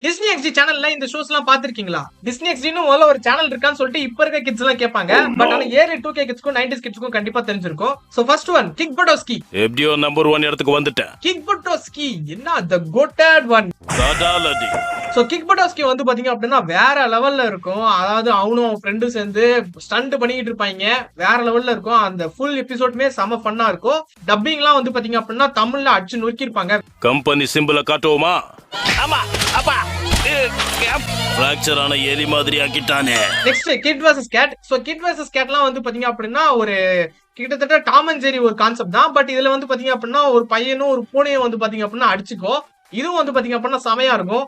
Disney XT சேனல்ல இந்த shows எல்லாம் பாத்திருக்கீங்களா? டிஸ்னி எக்ஸ்டின்னு முதல்ல ஒரு சேனல் இருக்கான்னு சொல்லிட்டு இப்ப இருக்க கிட்ஸ் எல்லாம் கேட்பாங்க. பட் ஆனா ஏர்லி 2K கிட்ஸ்க்கும் 90s கிட்ஸ்க்கும் கண்டிப்பா தெரிஞ்சிருக்கும். So first one Kick Buttowski. எப்படியோ நம்பர் 1 இடத்துக்கு வந்துட்டேன். கிக் புட்டோஸ்கி என்ன தி கோட்டட் ஒன். சாதாலடி. சோ கிக் புட்டோஸ்கி வந்து பாத்தீங்க அப்படின்னா வேற லெவல்ல இருக்கும். அதாவது அவனும் ஃப்ரெண்டும் சேர்ந்து ஸ்டண்ட் பண்ணிட்டு இருப்பாங்க. வேற லெவல்ல இருக்கும். அந்த ஃபுல் எபிசோடுமே செம ஃபன்னா இருக்கும். டப்பிங்லாம் வந்து பாத்தீங்க அப்படின்னா தமிழ்ல அடிச்சு நொறுக்கி இருப்பாங்க. கம்பெனி சிம்பிள காட்டுவோமா? ஆமா அப்பா ஃபிராக்சர் ஆன எலி மாதிரி ஆக்கிட்டானே. Next Kid versus Kat. So Kid versus கேட்லாம் வந்து பாத்தீங்க அப்படின்னா ஒரு கிட்டத்தட்ட டாம் அண்ட் ஜெரி ஒரு கான்செப்ட் தான். பட் இதுல வந்து பாத்தீங்க அப்படின்னா ஒரு பையனும் ஒரு பூனையும் வந்து பாத்தீங்க அப்படின்னா அடிச்சுக்கோ. இதுவும் வந்து பாத்தீங்க அப்படின்னா செமையா இருக்கும்.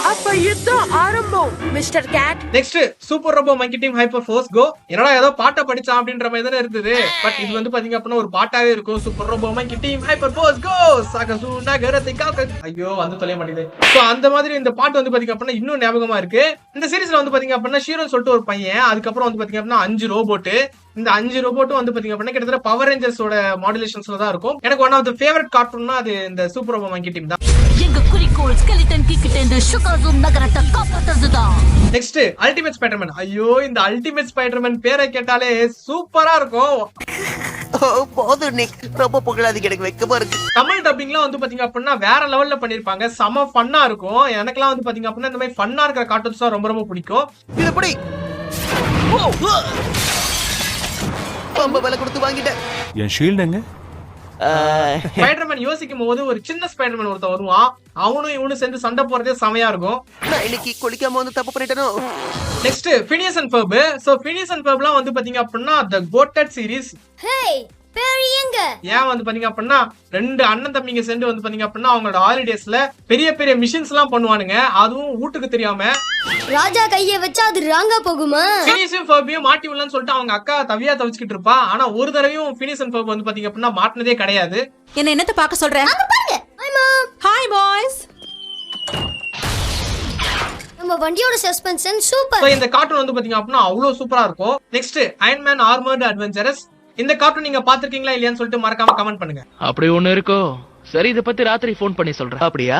அப்ப யுத்தம் ஆரம்பம் mister Kat. Next Super Robot Monkey Team Hyperforce Go. என்னடா ஏதோ பாட்டை படிச்சான் அப்படின்ற மாதிரி தானே இருந்தது. பட் இது வந்து பாத்தீங்க அப்படின்னா ஒரு பாட்டாவே இருக்கும். Super Robot Monkey Team Hyperforce Go சகசு நகரத்தை காக்க. ஐயோ வந்து தொலைய மாட்டேங்குது. சோ அந்த மாதிரி இந்த பாட்டு வந்து பாத்தீங்க அப்படின்னா இன்னும் ஞாபகமா இருக்கு. இந்த சீரிஸ்ல வந்து பாத்தீங்க அப்படின்னா ஷீரோன்னு சொல்லிட்டு ஒரு பையன், அதுக்கப்புறம் வந்து பாத்தீங்க அப்படின்னா 5 ரோபோட். இந்த 5 ரோபோட்டும் வந்து பாத்தீங்க அப்படின்னா கிட்டத்தட்ட பவர் ரேஞ்சர்ஸோட மாடுலேஷன்ஸ்ல தான் இருக்கும். எனக்கு ஒன் ஆஃப் தி ஃபேவரட் கார்ட்டூன்னா அது இந்த சூப்பர் ரோபோ மங்கி டீம் தான். எங்க குறிக்கோள் ஸ்கெலிட்டன் கிட்ட இந்த சுகாசூம் நகரத்தை காப்பாத்துறதுதான். Next ultimate Spiderman. ஐயோ இந்த அல்டிமேட் ஸ்பைடர்மேன் பேரை கேட்டாலே சூப்பரா இருக்கும். போதும் நிக், ரொம்ப புகழாதீங்க, எனக்கு வெக்கமா இருக்கு. தமிழ் டப்பிங்லாம் வந்து பாத்தீங்க அப்படின்னா வேற லெவல்ல பண்ணிருப்பாங்க. செம ஃபன்னா இருக்கும். எனக்குலாம் வந்து பாத்தீங்க அப்படின்னா இந்த மாதிரி ஃபன்னா இருக்கிற கார்ட்டூன்ஸ் தான் ரொம்ப ரொம்ப பிடிக்கும். இது எப்படி ரொம்ப விலை கொடுத்து வாங்கிட்டேன். என் ஷீல்ட் எங்க? ஸ்பைடர்மேன் யோசிக்கும் போது ஒரு சின்ன ஸ்பைடர்மேன் ஒருத்தன் வருவான். அவனும் இவனும் சேர்ந்து சண்டை போறதே செமையா இருக்கும். நான் இன்னைக்கு குளிக்காம வந்து தப்பு பண்ணிட்டேனோ. Next Phineas and Ferb. So Phineas and ஃபர்ப்லாம் வந்து பாத்தீங்க அப்படின்னா தி கோட்டட் சீரிஸ். ஹேய் பெரியங்க. ஏன் வந்து பாத்தீங்க அப்படின்னா 2 அண்ணன் தம்பிங்க சேர்ந்து வந்து பாத்தீங்க அப்படின்னா அவங்களோட ஹாலிடேஸ்ல பெரிய பெரிய மிஷின்ஸ் எல்லாம் பண்ணுவானுங்க. அதுவும் வீட்டுக்கு தெரியாம. ராஜா கைய வச்சா அது ராங்கா போகுமா? ஃபினிஷிங் ஃபர்பையும் மாட்டி விடலாம்னு சொல்லிட்டு அவங்க அக்கா தவியா தவிச்சுக்கிட்டு இருப்பா. ஆனா ஒரு தடவையும் ஃபினிஷ் அண்ட் ஃபர்ப் வந்து பாத்தீங்க அப்படின்னா மாட்டினதே கிடையாது. என்ன என்னத்த பார்க்க சொல்ற? அங்க பாருங்க. Hi ma'am. Hi boys. நம்ம வண்டியோட சஸ்பென்ஷன் சூப்பர். சோ இந்த கார்ட்டூன் வந்து பாத்தீங்க அப்படின்னா அவ்வளவு சூப்பரா இருக்கும். Next Iron Man armoured adventures. இந்த கார்ட்டூன் நீங்க பாத்திருக்கீங்களா இல்லையான்னு சொல்லிட்டு மறக்காம கமெண்ட் பண்ணுங்க. அப்படி ஒண்ணு இருக்கோ? சரி, இத பத்தி ராத்திரி ஃபோன் பண்ணி சொல்றேன். அப்படியா?